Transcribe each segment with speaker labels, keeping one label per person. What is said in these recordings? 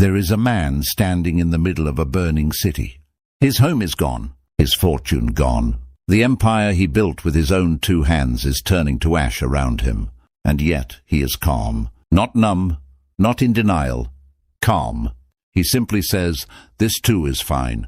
Speaker 1: There is a man standing in the middle of a burning city. His home is gone, his fortune gone. The empire he built with his own 2 hands is turning to ash around him. And yet he is calm, not numb, not in denial, calm. He simply says, "This too is fine."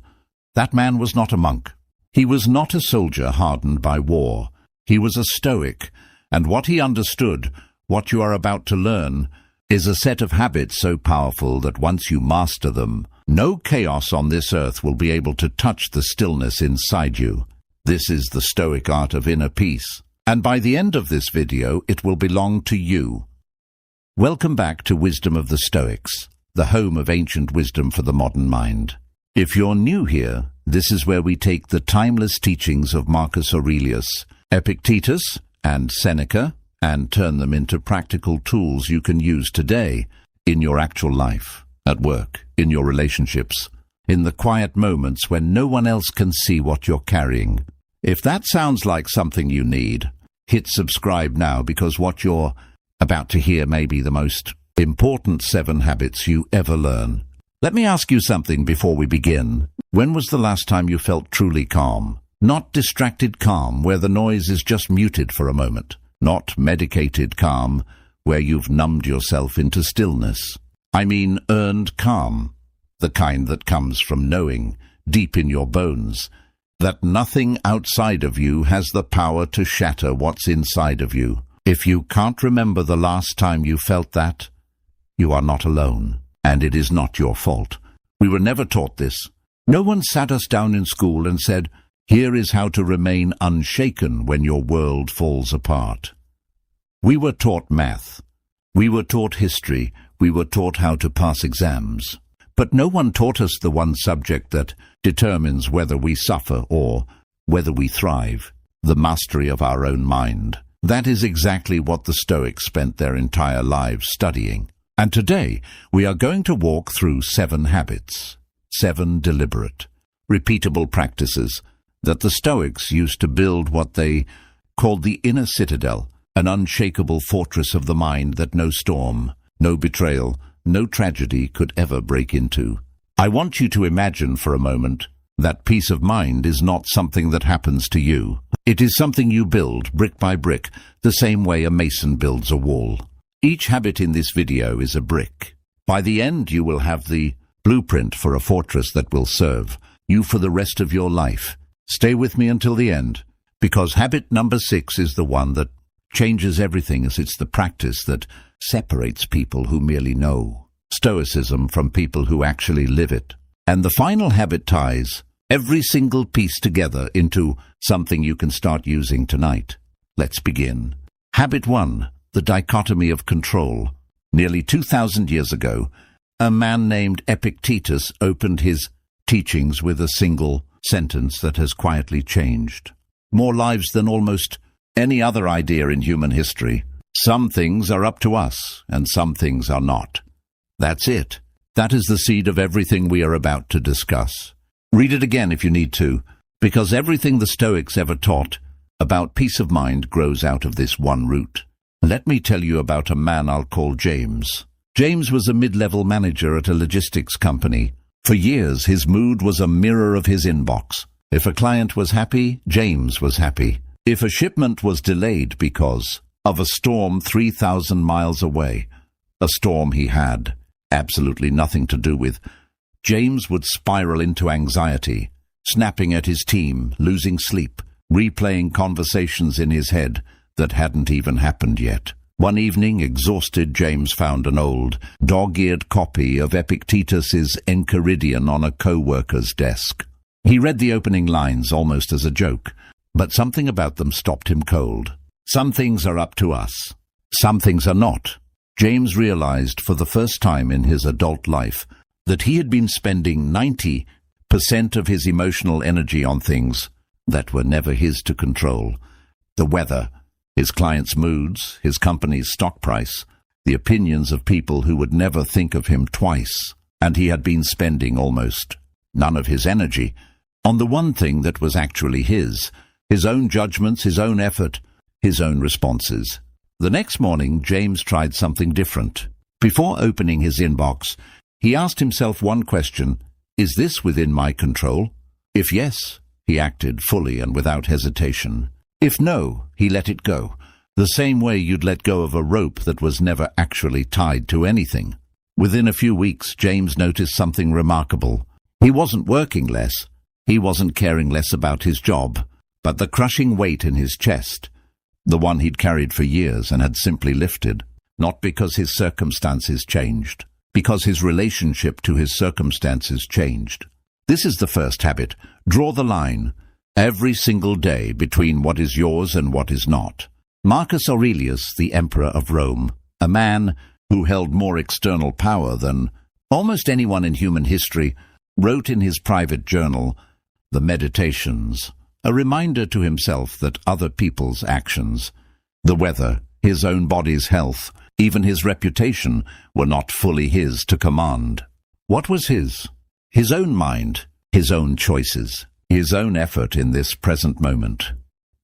Speaker 1: That man was not a monk. He was not a soldier hardened by war. He was a Stoic, and what he understood, what you are about to learn, is a set of habits so powerful that once you master them, no chaos on this earth will be able to touch the stillness inside you. This is the Stoic art of inner peace, and by the end of this video it will belong to you. Welcome back to Wisdom of the Stoics, the home of ancient wisdom for the modern mind. If you're new here, this is where we take the timeless teachings of Marcus Aurelius, Epictetus, and Seneca, and turn them into practical tools you can use today in your actual life, at work, in your relationships, in the quiet moments when no one else can see what you're carrying. If that sounds like something you need, hit subscribe now, because what you're about to hear may be the most important 7 habits you ever learn. Let me ask you something before we begin. When was the last time you felt truly calm? Not distracted calm, where the noise is just muted for a moment. Not medicated calm, where you've numbed yourself into stillness. I mean earned calm, the kind that comes from knowing, deep in your bones, that nothing outside of you has the power to shatter what's inside of you. If you can't remember the last time you felt that, you are not alone, and it is not your fault. We were never taught this. No one sat us down in school and said, "Here is how to remain unshaken when your world falls apart." We were taught math. We were taught history. We were taught how to pass exams. But no one taught us the one subject that determines whether we suffer or whether we thrive, the mastery of our own mind. That is exactly what the Stoics spent their entire lives studying. And today we are going to walk through 7 habits, 7 deliberate, repeatable practices that the Stoics used to build what they called the inner citadel, an unshakable fortress of the mind that no storm, no betrayal, no tragedy could ever break into. I want you to imagine for a moment that peace of mind is not something that happens to you. It is something you build brick by brick, the same way a mason builds a wall. Each habit in this video is a brick. By the end, you will have the blueprint for a fortress that will serve you for the rest of your life. Stay with me until the end, because habit number 6 is the one that changes everything, as it's the practice that separates people who merely know Stoicism from people who actually live it. And the final habit ties every single piece together into something you can start using tonight. Let's begin. Habit 1, the dichotomy of control. Nearly 2,000 years ago, a man named Epictetus opened his teachings with a single sentence that has quietly changed more lives than almost any other idea in human history. Some things are up to us, and some things are not. That's it. That is the seed of everything we are about to discuss. Read it again if you need to, because everything the Stoics ever taught about peace of mind grows out of this one root. Let me tell you about a man I'll call James. James was a mid-level manager at a logistics company. For years, his mood was a mirror of his inbox. If a client was happy, James was happy. If a shipment was delayed because of a storm 3,000 miles away, a storm he had absolutely nothing to do with, James would spiral into anxiety, snapping at his team, losing sleep, replaying conversations in his head that hadn't even happened yet. One evening, exhausted, James found an old, dog-eared copy of Epictetus's Enchiridion on a co-worker's desk. He read the opening lines almost as a joke, but something about them stopped him cold. Some things are up to us. Some things are not. James realized for the first time in his adult life that he had been spending 90% of his emotional energy on things that were never his to control. The weather, his clients' moods, his company's stock price, the opinions of people who would never think of him twice, and he had been spending almost none of his energy on the one thing that was actually his own judgments, his own effort, his own responses. The next morning, James tried something different. Before opening his inbox, He asked himself one question: is this within my control? If yes, he acted fully and without hesitation. If no, he let it go, the same way you'd let go of a rope that was never actually tied to anything. Within a few weeks, James noticed something remarkable. He wasn't working less. He wasn't caring less about his job, but the crushing weight in his chest, the one he'd carried for years and had simply lifted, not because his circumstances changed, because his relationship to his circumstances changed. This is the first habit. Draw the line, every single day, between what is yours and what is not. Marcus Aurelius, the Emperor of Rome, a man who held more external power than almost anyone in human history, wrote in his private journal, the Meditations, a reminder to himself that other people's actions, the weather, his own body's health, even his reputation, were not fully his to command. What was his? His own mind, his own choices, his own effort in this present moment.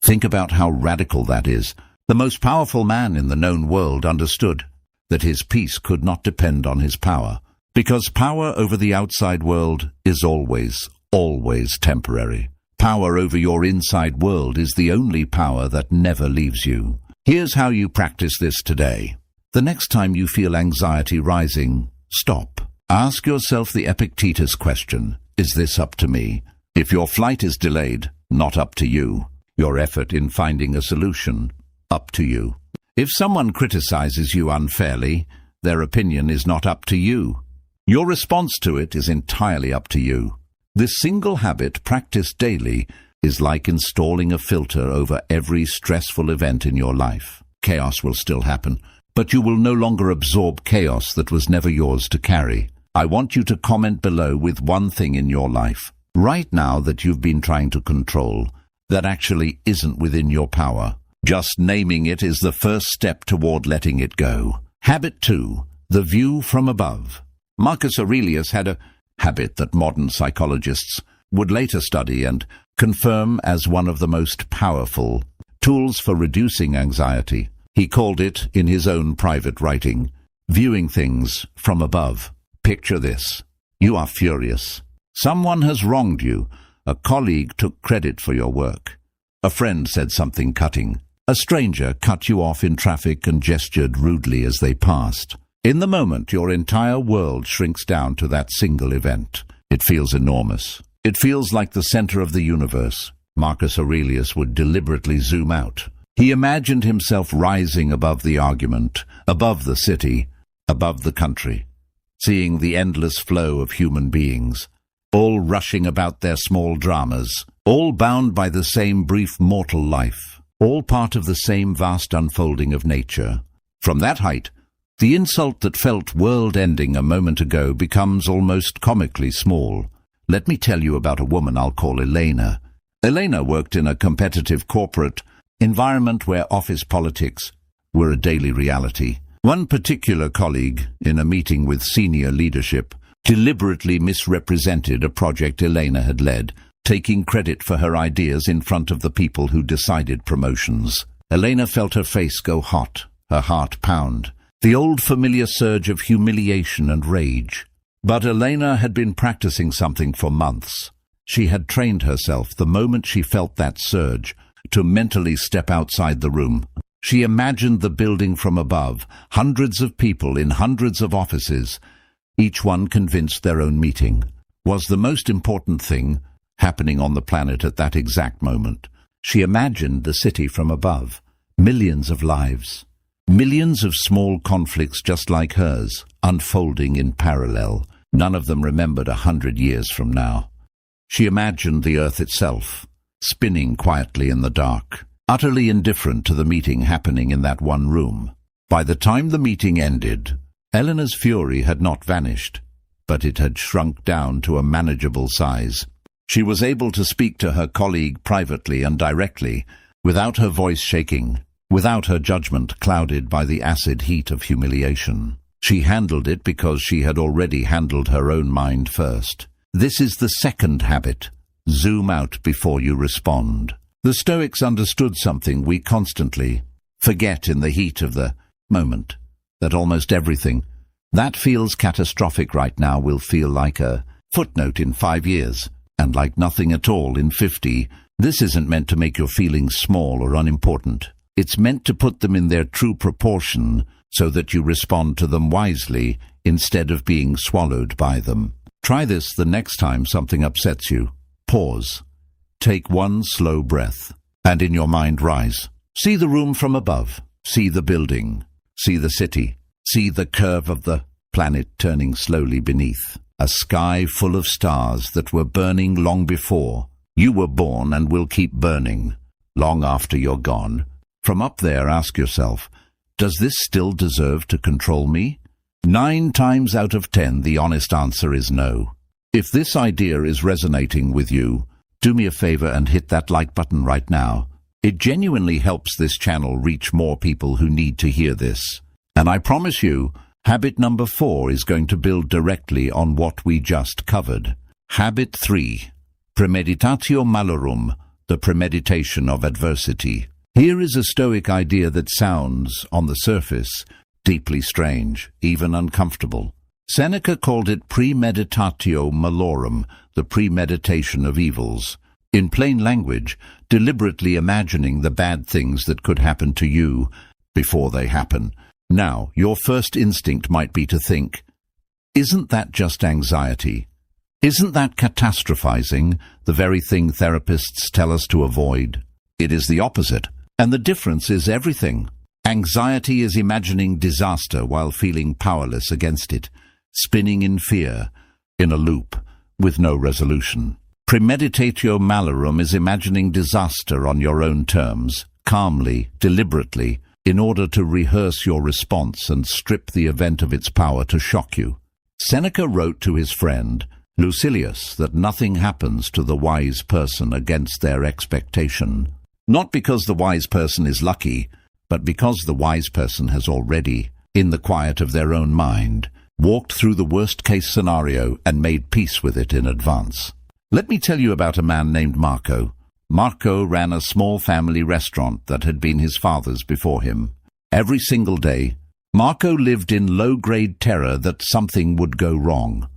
Speaker 1: Think about how radical that is. The most powerful man in the known world understood that his peace could not depend on his power, because power over the outside world is always temporary. Power over your inside world is the only power that never leaves you. Here's how you practice this today. The next time you feel anxiety rising, stop. Ask yourself the Epictetus question: is this up to me? If your flight is delayed, not up to you. Your effort in finding a solution, up to you. If someone criticizes you unfairly, their opinion is not up to you. Your response to it is entirely up to you. This single habit, practiced daily, is like installing a filter over every stressful event in your life. Chaos will still happen, but you will no longer absorb chaos that was never yours to carry. I want you to comment below with one thing in your life right now that you've been trying to control, that actually isn't within your power. Just naming it is the first step toward letting it go. Habit 2. The view from above. Marcus Aurelius had a habit that modern psychologists would later study and confirm as one of the most powerful tools for reducing anxiety. He called it, in his own private writing, viewing things from above. Picture this. You are furious. Someone has wronged you. A colleague took credit for your work. A friend said something cutting. A stranger cut you off in traffic and gestured rudely as they passed. In the moment, your entire world shrinks down to that single event. It feels enormous. It feels like the center of the universe. Marcus Aurelius would deliberately zoom out. He imagined himself rising above the argument, above the city, above the country, seeing the endless flow of human beings, all rushing about their small dramas, all bound by the same brief mortal life, all part of the same vast unfolding of nature. From that height, the insult that felt world-ending a moment ago becomes almost comically small. Let me tell you about a woman I'll call Elena. Elena worked in a competitive corporate environment where office politics were a daily reality. One particular colleague, in a meeting with senior leadership, deliberately misrepresented a project Elena had led, taking credit for her ideas in front of the people who decided promotions. Elena felt her face go hot, her heart pound, the old familiar surge of humiliation and rage. But Elena had been practicing something for months. She had trained herself, the moment she felt that surge, to mentally step outside the room. She imagined the building from above, hundreds of people in hundreds of offices, each one convinced their own meeting was the most important thing happening on the planet at that exact moment. She imagined the city from above, millions of lives, millions of small conflicts just like hers, unfolding in parallel, none of them remembered 100 years from now. She imagined the earth itself, spinning quietly in the dark, utterly indifferent to the meeting happening in that one room. By the time the meeting ended, Eleanor's fury had not vanished, but it had shrunk down to a manageable size. She was able to speak to her colleague privately and directly, without her voice shaking, without her judgment clouded by the acid heat of humiliation. She handled it because she had already handled her own mind first. This is the second habit. Zoom out before you respond. The Stoics understood something we constantly forget in the heat of the moment, that almost everything, That feels catastrophic right now will feel like a footnote in 5 years, and like nothing at all in 50. This isn't meant to make your feelings small or unimportant. It's meant to put them in their true proportion so that you respond to them wisely instead of being swallowed by them. Try this the next time something upsets you. Pause. Take one slow breath, and in your mind rise. See the room from above. See the building. See the city. See the curve of the planet turning slowly beneath. A sky full of stars that were burning long before you were born and will keep burning long after you're gone. From up there, ask yourself, does this still deserve to control me? 9 times out of 10, the honest answer is no. If this idea is resonating with you, do me a favor and hit that like button right now. It genuinely helps this channel reach more people who need to hear this. And I promise you, habit number 4 is going to build directly on what we just covered. Habit 3. Premeditatio malorum, the premeditation of adversity. Here is a Stoic idea that sounds, on the surface, deeply strange, even uncomfortable. Seneca called it premeditatio malorum, the premeditation of evils. In plain language, deliberately imagining the bad things that could happen to you before they happen. Now, your first instinct might be to think, isn't that just anxiety? Isn't that catastrophizing, the very thing therapists tell us to avoid? It is the opposite, and the difference is everything. Anxiety is imagining disaster while feeling powerless against it, spinning in fear, in a loop, with no resolution. Premeditatio malorum is imagining disaster on your own terms, calmly, deliberately, in order to rehearse your response and strip the event of its power to shock you. Seneca wrote to his friend, Lucilius, that nothing happens to the wise person against their expectation, not because the wise person is lucky, but because the wise person has already, in the quiet of their own mind, walked through the worst-case scenario and made peace with it in advance. Let me tell you about a man named Marco. Marco ran a small family restaurant that had been his father's before him. Every single day, Marco lived in low-grade terror that something would go wrong.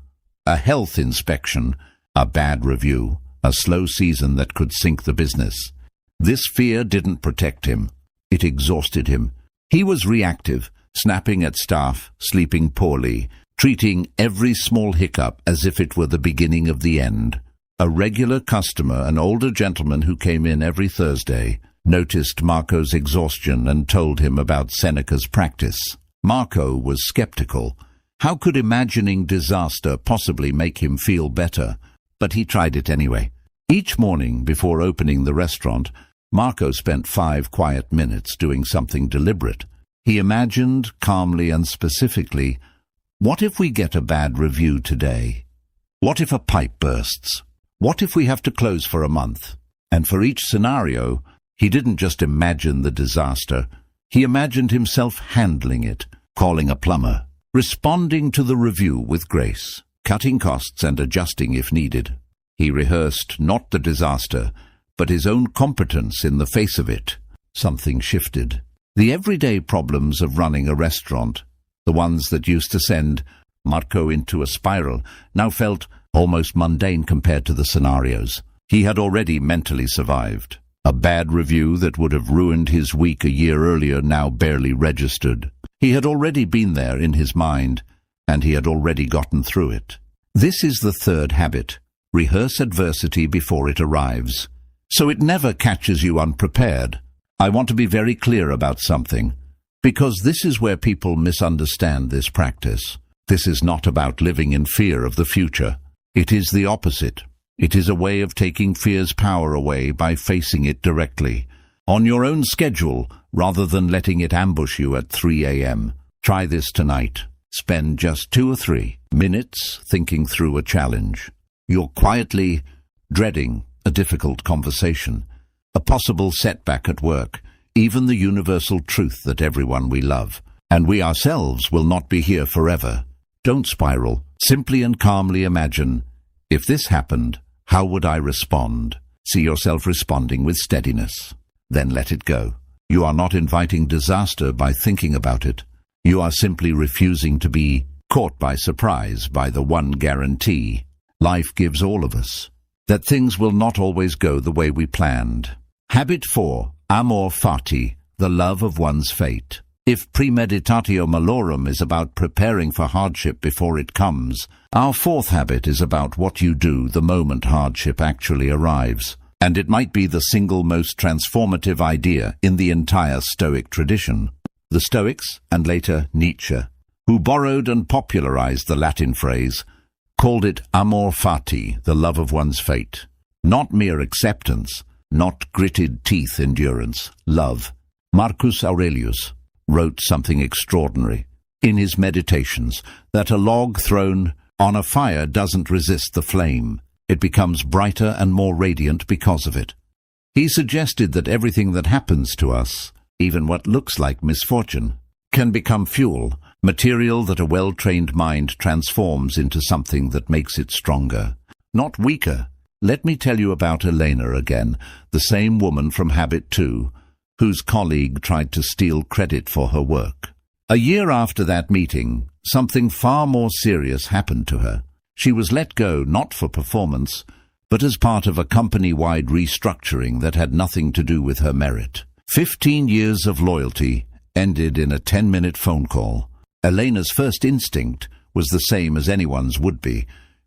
Speaker 1: A health inspection, a bad review, a slow season that could sink the business. This fear didn't protect him. It exhausted him. He was reactive, snapping at staff, sleeping poorly, treating every small hiccup as if it were the beginning of the end. A regular customer, an older gentleman who came in every Thursday, noticed Marco's exhaustion and told him about Seneca's practice. Marco was skeptical. How could imagining disaster possibly make him feel better? But he tried it anyway. Each morning before opening the restaurant, Marco spent 5 quiet minutes doing something deliberate. He imagined, calmly and specifically, what if we get a bad review today? What if a pipe bursts? What if we have to close for a month? And for each scenario, he didn't just imagine the disaster. He imagined himself handling it, calling a plumber, responding to the review with grace, cutting costs and adjusting if needed. He rehearsed not the disaster, but his own competence in the face of it. Something shifted. The everyday problems of running a restaurant, the ones that used to send Marco into a spiral, now felt almost mundane compared to the scenarios he had already mentally survived. A bad review that would have ruined his week a year earlier now barely registered. He had already been there in his mind, and he had already gotten through it. This is the third habit. Rehearse adversity before it arrives, so it never catches you unprepared. I want to be very clear about something, because this is where people misunderstand this practice. This is not about living in fear of the future. It is the opposite. It is a way of taking fear's power away by facing it directly, on your own schedule, rather than letting it ambush you at 3 a.m. Try this tonight. Spend just 2 or 3 minutes thinking through a challenge. You're quietly dreading a difficult conversation, a possible setback at work, even the universal truth that everyone we love, and we ourselves, will not be here forever. Don't spiral. Simply and calmly imagine, if this happened, how would I respond? See yourself responding with steadiness. Then let it go. You are not inviting disaster by thinking about it. You are simply refusing to be caught by surprise by the one guarantee life gives all of us, that things will not always go the way we planned. Habit 4, amor fati, the love of one's fate. If premeditatio malorum is about preparing for hardship before it comes, our fourth habit is about what you do the moment hardship actually arrives. And it might be the single most transformative idea in the entire Stoic tradition. The Stoics, and later Nietzsche, who borrowed and popularized the Latin phrase, called it amor fati, the love of one's fate. Not mere acceptance, not gritted teeth endurance, love. Marcus Aurelius wrote something extraordinary in his Meditations, that a log thrown on a fire doesn't resist the flame. It becomes brighter and more radiant because of it. He suggested that everything that happens to us, even what looks like misfortune, can become fuel, material that a well-trained mind transforms into something that makes it stronger, not weaker. Let me tell you about Elena again, the same woman from Habit 2, whose colleague tried to steal credit for her work. A year after that meeting, something far more serious happened to her. She was let go not for performance, but as part of a company-wide restructuring that had nothing to do with her merit. 15 years of loyalty ended in a 10-minute phone call. Elena's first instinct was the same as anyone's would be: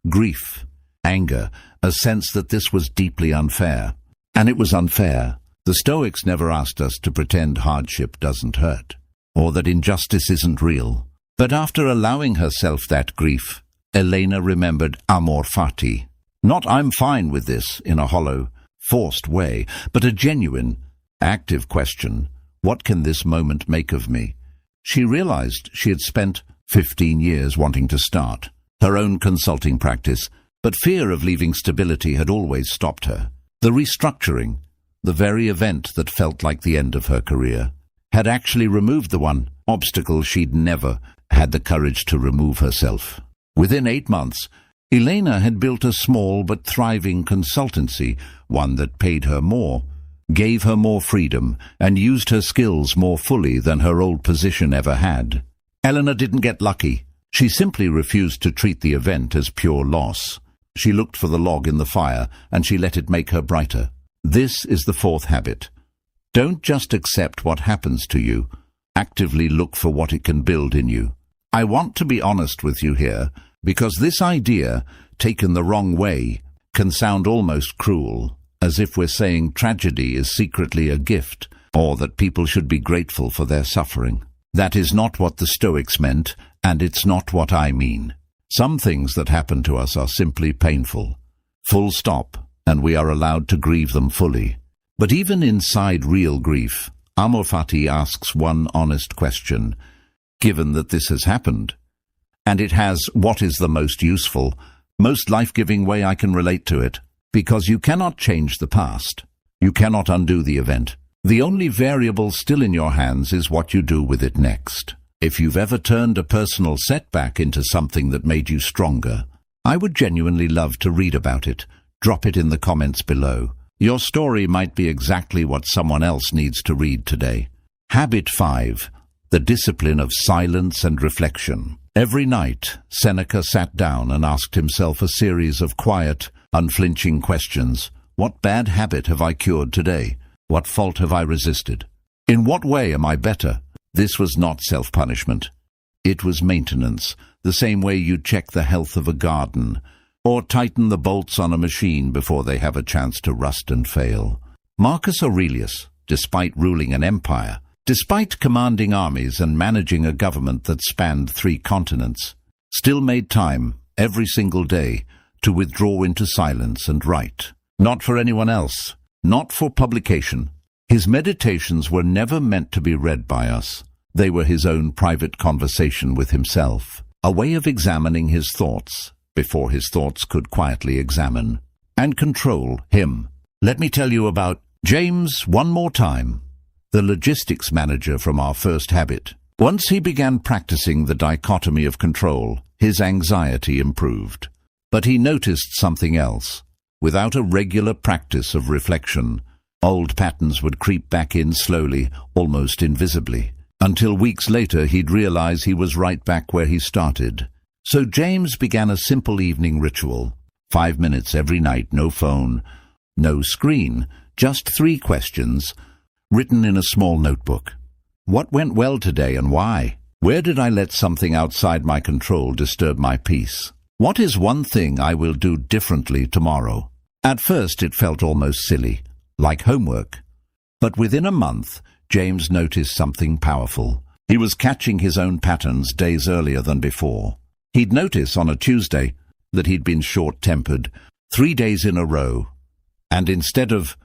Speaker 1: grief, anger, a sense that this was deeply unfair. And it was unfair. The Stoics never asked us to pretend hardship doesn't hurt, or that injustice isn't real. But after allowing herself that grief, Elena remembered amor fati. Not "I'm fine with this" in a hollow, forced way, but a genuine, active question: what can this moment make of me? She realized she had spent 15 years wanting to start her own consulting practice, but fear of leaving stability had always stopped her. The restructuring, the very event that felt like the end of her career, had actually removed the one obstacle she'd never had the courage to remove herself. Within 8 months, Elena had built a small but thriving consultancy, one that paid her more, gave her more freedom, and used her skills more fully than her old position ever had. Elena didn't get lucky. She simply refused to treat the event as pure loss. She looked for the log in the fire, and she let it make her brighter. This is the fourth habit. Don't just accept what happens to you. Actively look for what it can build in you. I want to be honest with you here, because this idea, taken the wrong way, can sound almost cruel, as if we're saying tragedy is secretly a gift, or that people should be grateful for their suffering. That is not what the Stoics meant, and it's not what I mean. Some things that happen to us are simply painful. Full stop, and we are allowed to grieve them fully. But even inside real grief, amor fati asks one honest question. Given that this has happened, and it has, what is the most useful, most life-giving way I can relate to it? Because you cannot change the past. You cannot undo the event. The only variable still in your hands is what you do with it next. If you've ever turned a personal setback into something that made you stronger, I would genuinely love to read about it. Drop it in the comments below. Your story might be exactly what someone else needs to read today. Habit 5. The discipline of silence and reflection. Every night, Seneca sat down and asked himself a series of quiet, unflinching questions. What bad habit have I cured today? What fault have I resisted? In what way am I better? This was not self-punishment. It was maintenance, the same way you check the health of a garden, or tighten the bolts on a machine before they have a chance to rust and fail. Marcus Aurelius, despite ruling an empire, despite commanding armies and managing a government that spanned 3 continents, still made time, every single day, to withdraw into silence and write. Not for anyone else, not for publication. His meditations were never meant to be read by us. They were his own private conversation with himself, a way of examining his thoughts, before his thoughts could quietly examine and control him. Let me tell you about James one more time, the logistics manager from our first habit. Once he began practicing the dichotomy of control, his anxiety improved. But he noticed something else. Without a regular practice of reflection, old patterns would creep back in slowly, almost invisibly, until weeks later he'd realize he was right back where he started. So James began a simple evening ritual. 5 minutes every night, no phone, no screen, just 3 questions, written in a small notebook. What went well today and why? Where did I let something outside my control disturb my peace? What is one thing I will do differently tomorrow? At first it felt almost silly, like homework. But within a month, James noticed something powerful. He was catching his own patterns days earlier than before. He'd notice on a Tuesday that he'd been short-tempered 3 days in a row, and instead of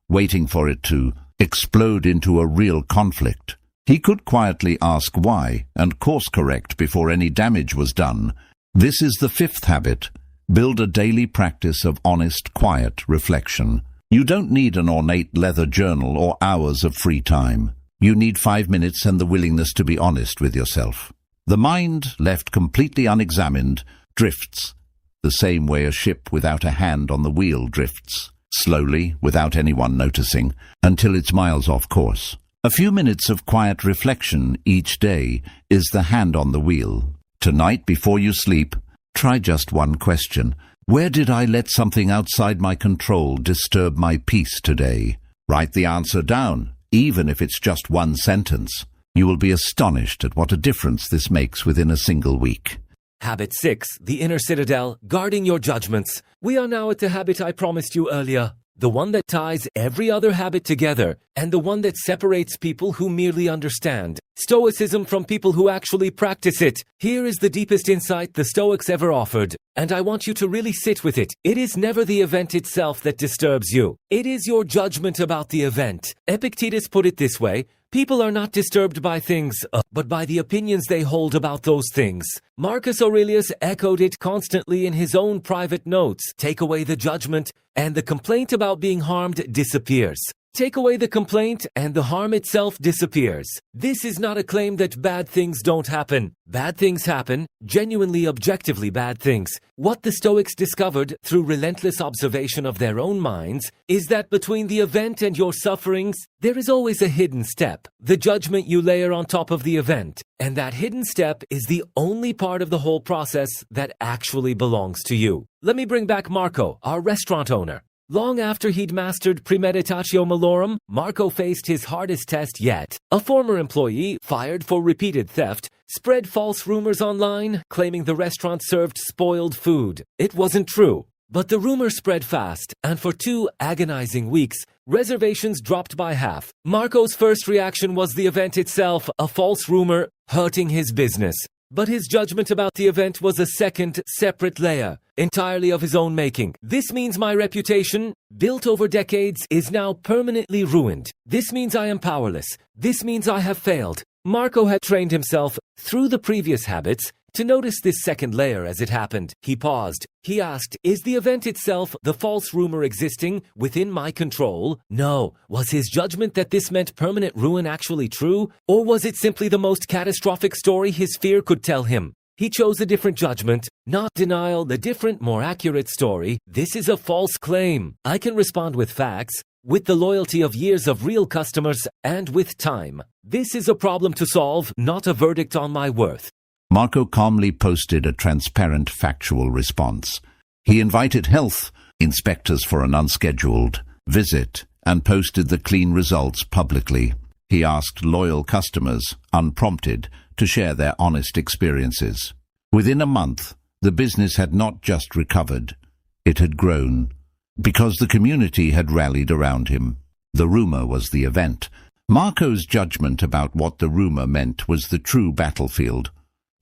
Speaker 1: waiting for it to explode into a real conflict, he could quietly ask why and course-correct before any damage was done. This is the 5th habit. Build a daily practice of honest, quiet reflection. You don't need an ornate leather journal or hours of free time. You need 5 minutes and the willingness to be honest with yourself. The mind, left completely unexamined, drifts, the same way a ship without a hand on the wheel drifts, slowly, without anyone noticing, until it's miles off course. A few minutes of quiet reflection each day is the hand on the wheel. Tonight, before you sleep, try just one question. Where did I let something outside my control disturb my peace today? Write the answer down, even if it's just one sentence. You will be astonished at what a difference this makes within a single week.
Speaker 2: Habit 6, the inner citadel, guarding your judgments. We are now at the habit I promised you earlier. The one that ties every other habit together, and the one that separates people who merely understand Stoicism from people who actually practice it. Here is the deepest insight the Stoics ever offered, and I want you to really sit with it. It is never the event itself that disturbs you. It is your judgment about the event. Epictetus put it this way: people are not disturbed by things, but by the opinions they hold about those things. Marcus Aurelius echoed it constantly in his own private notes. Take away the judgment, and the complaint about being harmed disappears. Take away the complaint, and the harm itself disappears. This is not a claim that bad things don't happen. Bad things happen, genuinely objectively bad things. What the Stoics discovered through relentless observation of their own minds is that between the event and your sufferings, there is always a hidden step, the judgment you layer on top of the event. And that hidden step is the only part of the whole process that actually belongs to you. Let me bring back Marco, our restaurant owner. Long after he'd mastered premeditatio malorum, Marco faced his hardest test yet. A former employee, fired for repeated theft, spread false rumors online, claiming the restaurant served spoiled food. It wasn't true. But the rumor spread fast, and for 2 agonizing weeks, reservations dropped by half. Marco's first reaction was the event itself, a false rumor, hurting his business. But his judgment about the event was a second, separate layer, entirely of his own making. This means my reputation, built over decades, is now permanently ruined. This means I am powerless. This means I have failed. Marco had trained himself, through the previous habits, to notice this second layer as it happened. He paused. He asked, is the event itself, the false rumor existing, within my control? No. Was his judgment that this meant permanent ruin actually true? Or was it simply the most catastrophic story his fear could tell him? He chose a different judgment, not denial, the different, more accurate story. This is a false claim. I can respond with facts, with the loyalty of years of real customers, and with time. This is a problem to solve, not a verdict on my worth.
Speaker 1: Marco calmly posted a transparent, factual response. He invited health inspectors for an unscheduled visit and posted the clean results publicly. He asked loyal customers, unprompted, to share their honest experiences. Within a month, the business had not just recovered, it had grown, because the community had rallied around him. The rumor was the event. Marco's judgment about what the rumor meant was the true battlefield.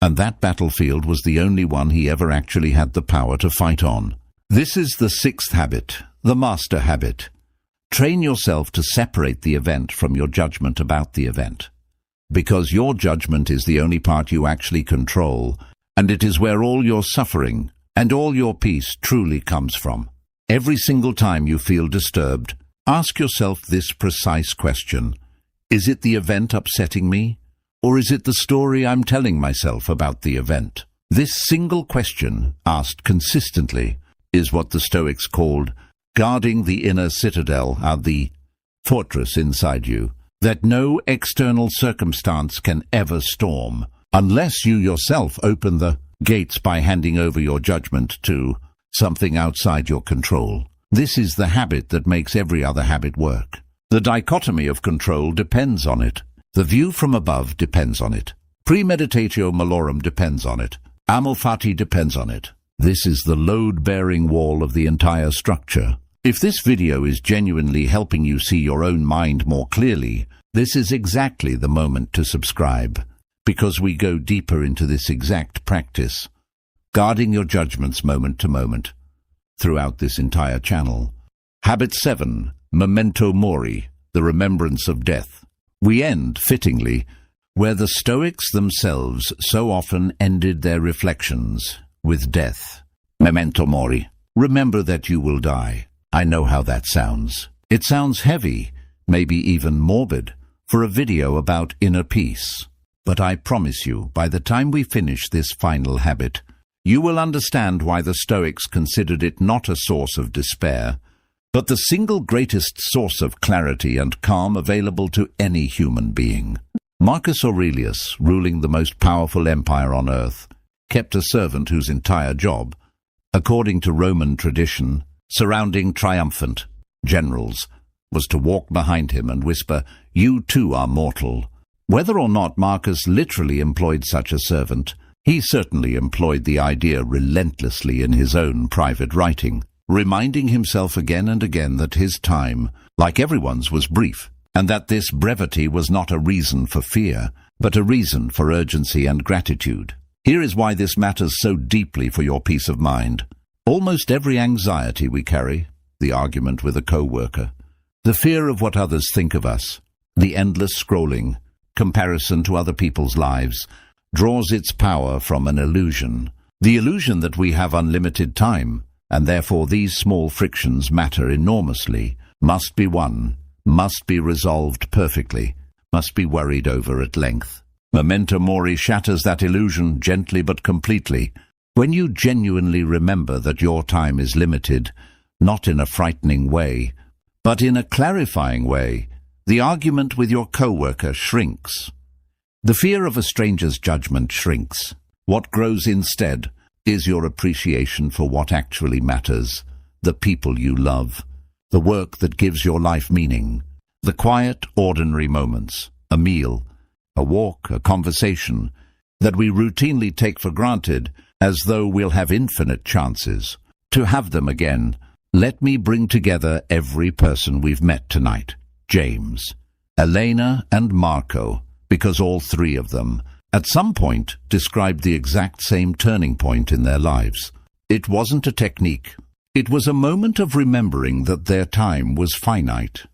Speaker 1: And that battlefield was the only one he ever actually had the power to fight on. This is the 6th habit, the master habit. Train yourself to separate the event from your judgment about the event. Because your judgment is the only part you actually control, and it is where all your suffering and all your peace truly comes from. Every single time you feel disturbed, ask yourself this precise question. Is it the event upsetting me? Or is it the story I'm telling myself about the event? This single question, asked consistently, is what the Stoics called guarding the inner citadel, the fortress inside you, that no external circumstance can ever storm, unless you yourself open the gates by handing over your judgment to something outside your control. This is the habit that makes every other habit work. The dichotomy of control depends on it. The view from above depends on it. Premeditatio malorum depends on it. Amor fati depends on it. This is the load-bearing wall of the entire structure. If this video is genuinely helping you see your own mind more clearly, this is exactly the moment to subscribe, because we go deeper into this exact practice, guarding your judgments moment to moment, throughout this entire channel. Habit 7, Memento Mori, the remembrance of death. We end, fittingly, where the Stoics themselves so often ended their reflections, with death. Memento Mori. Remember that you will die. I know how that sounds. It sounds heavy, maybe even morbid, for a video about inner peace. But I promise you, by the time we finish this final habit, you will understand why the Stoics considered it not a source of despair, but the single greatest source of clarity and calm available to any human being. Marcus Aurelius, ruling the most powerful empire on earth, kept a servant whose entire job, according to Roman tradition, surrounding triumphant generals, was to walk behind him and whisper, "You too are mortal." Whether or not Marcus literally employed such a servant, he certainly employed the idea relentlessly in his own private writing, reminding himself again and again that his time, like everyone's, was brief, and that this brevity was not a reason for fear, but a reason for urgency and gratitude. Here is why this matters so deeply for your peace of mind. Almost every anxiety we carry, the argument with a co-worker, the fear of what others think of us, the endless scrolling, comparison to other people's lives, draws its power from an illusion. The illusion that we have unlimited time, and therefore these small frictions matter enormously, must be won, must be resolved perfectly, must be worried over at length. Memento Mori shatters that illusion gently but completely. When you genuinely remember that your time is limited, not in a frightening way, but in a clarifying way, the argument with your co-worker shrinks. The fear of a stranger's judgment shrinks. What grows instead is your appreciation for what actually matters, the people you love, the work that gives your life meaning, the quiet, ordinary moments, a meal, a walk, a conversation, that we routinely take for granted as though we'll have infinite chances to have them again. Let me bring together every person we've met tonight. James, Elena, and Marco, because all three of them, at some point, described the exact same turning point in their lives. It wasn't a technique. It was a moment of remembering that their time was finite,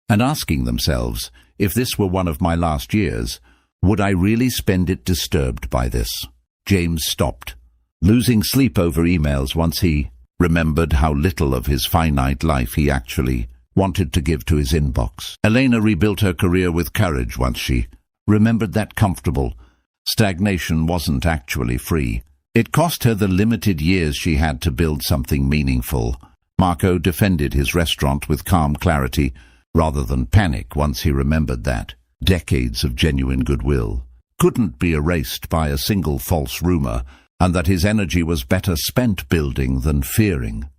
Speaker 1: and asking themselves, if this were one of my last years, would I really spend it disturbed by this? James stopped, losing sleep over emails once he remembered how little of his finite life he actually wanted to give to his inbox. Elena rebuilt her career with courage once she remembered that comfortable stagnation wasn't actually free. It cost her the limited years she had to build something meaningful. Marco defended his restaurant with calm clarity rather than panic once he remembered that decades of genuine goodwill couldn't be erased by a single false rumor, and that his energy was better spent building than fearing.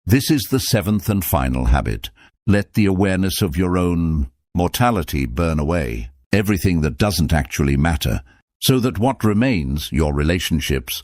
Speaker 1: This is the seventh and final habit. Let the awareness of your own mortality burn away everything that doesn't actually matter, so that what remains, your relationships,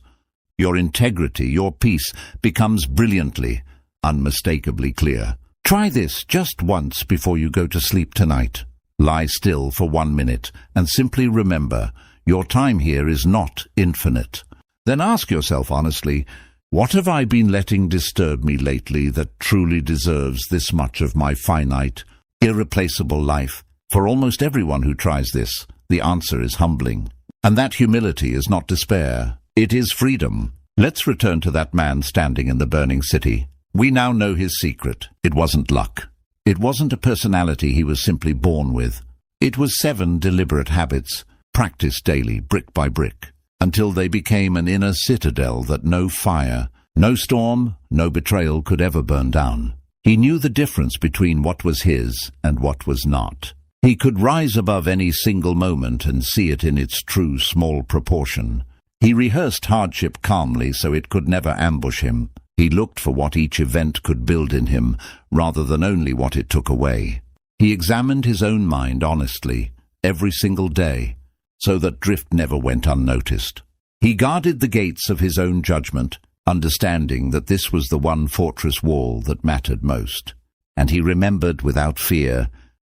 Speaker 1: your integrity, your peace, becomes brilliantly, unmistakably clear. Try this just once before you go to sleep tonight. Lie still for 1 minute and simply remember, your time here is not infinite. Then ask yourself honestly, what have I been letting disturb me lately that truly deserves this much of my finite, irreplaceable life? For almost everyone who tries this, the answer is humbling. And that humility is not despair, it is freedom. Let's return to that man standing in the burning city. We now know his secret. It wasn't luck. It wasn't a personality he was simply born with. It was 7 deliberate habits, practiced daily, brick by brick, until they became an inner citadel that no fire, no storm, no betrayal could ever burn down. He knew the difference between what was his and what was not. He could rise above any single moment and see it in its true small proportion. He rehearsed hardship calmly so it could never ambush him. He looked for what each event could build in him, rather than only what it took away. He examined his own mind honestly, every single day, so that drift never went unnoticed. He guarded the gates of his own judgment, understanding that this was the one fortress wall that mattered most. And he remembered without fear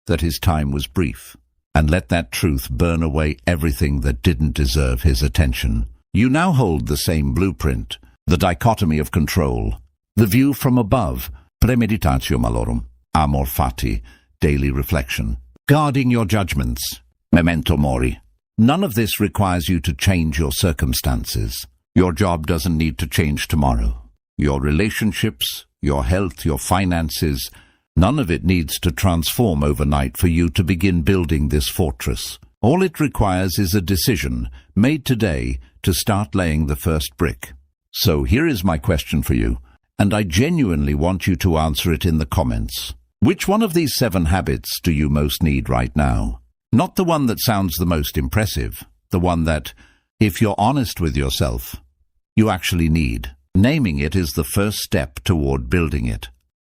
Speaker 1: that his time was brief, and let that truth burn away everything that didn't deserve his attention. You now hold the same blueprint, the dichotomy of control, the view from above, premeditatio malorum, amor fati, daily reflection, guarding your judgments, memento mori. None of this requires you to change your circumstances. Your job doesn't need to change tomorrow. Your relationships, your health, your finances, none of it needs to transform overnight for you to begin building this fortress. All it requires is a decision made today to start laying the first brick. So here is my question for you, and I genuinely want you to answer it in the comments. Which one of these 7 habits do you most need right now? Not the one that sounds the most impressive, the one that, if you're honest with yourself, you actually need. Naming it is the first step toward building it.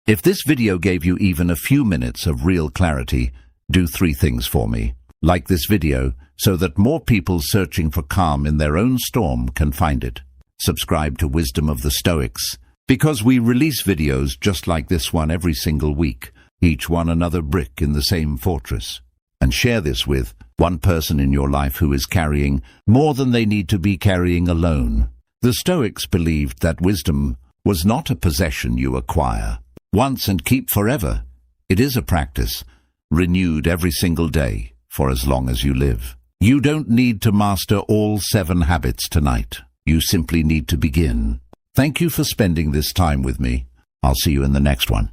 Speaker 1: If this video gave you even a few minutes of real clarity, do 3 things for me. Like this video so that more people searching for calm in their own storm can find it. Subscribe to Wisdom of the Stoics, because we release videos just like this one every single week, each one another brick in the same fortress. And share this with one person in your life who is carrying more than they need to be carrying alone. The Stoics believed that wisdom was not a possession you acquire once and keep forever. It is a practice, renewed every single day for as long as you live. You don't need to master all 7 habits tonight. You simply need to begin. Thank you for spending this time with me. I'll see you in the next one.